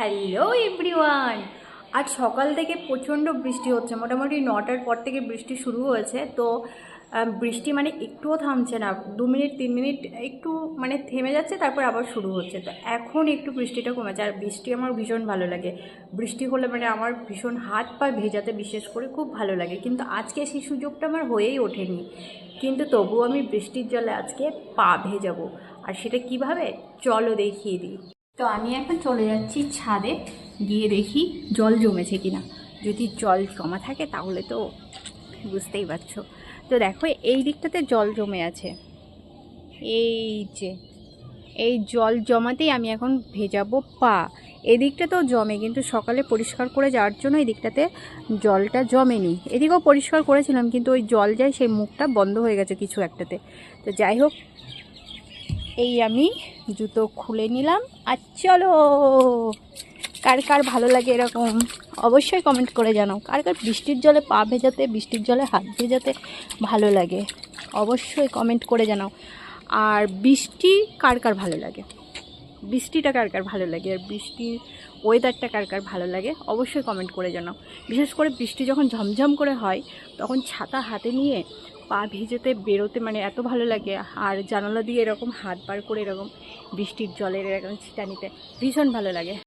Hello everyone. আজ সকাল থেকে প্রচণ্ড বৃষ্টি হচ্ছে, মোটামুটি 9টার পর থেকে বৃষ্টি শুরু হয়েছে। তো বৃষ্টি মানে একটুও থামছে না, 2 মিনিট 3 মিনিট একটু মানে থেমে যাচ্ছে, তারপর আবার শুরু হচ্ছে। তো এখন একটু বৃষ্টিটা কমেছে, আর বৃষ্টি আমার ভীষণ ভালো লাগে। বৃষ্টি হলে মানে আমার ভীষণ হাত পা ভেজাতে বিশেষ করে খুব ভালো লাগে, কিন্তু আজকে সেই সুযোগটা আমার হয়েই ওঠেনি। কিন্তু তবুও আমি বৃষ্টির জলে আজকে পা ভেজাবো। আর সেটা কিভাবে, চলো দেখিয়ে দিই। তো আমি এখন চলে যাচ্ছি ছাদে, গিয়ে দেখি জল জমেছে কিনা। যদি জল জমা থাকে তাহলে তো বুঝতেই পারছো। তো দেখো এই দিকটাতে জল জমে আছে, এই যে এই জল জমাতেই আমি এখন ভেজাবো পা। এদিকটা তো জমে, কিন্তু সকালে পরিষ্কার করে যাওয়ার জন্য এই দিকটাতে জলটা জমেনি। এদিকেও পরিষ্কার করেছিলাম, কিন্তু ওই জল যায় সেই মুখটা বন্ধ হয়ে গেছে কিছু একটাতে। তো যাই হোক, এই আমি জুতো খুলে নিলাম আর চলো। কার কার ভালো লাগে এরকম অবশ্যই কমেন্ট করে জানাও। কার কার বৃষ্টির জলে পা ভেজাতে, বৃষ্টির জলে হাত ভেজাতে ভালো লাগে, অবশ্যই কমেন্ট করে জানাও। আর বৃষ্টি কার কার ভালো লাগে, বৃষ্টিটা কার কার ভালো লাগে, আর বৃষ্টির ওয়েদারটা কার কার ভালো লাগে অবশ্যই কমেন্ট করে জানাও। বিশেষ করে বৃষ্টি যখন ঝমঝম করে হয়, তখন ছাতা হাতে নিয়ে পা ভিজেতে বেরোতে মানে এত ভালো লাগে। আর জানালা দিয়ে এরকম হাত বার করে এরকম বৃষ্টির জলের এরকম ছিটা নিতে ভীষণ ভালো লাগে।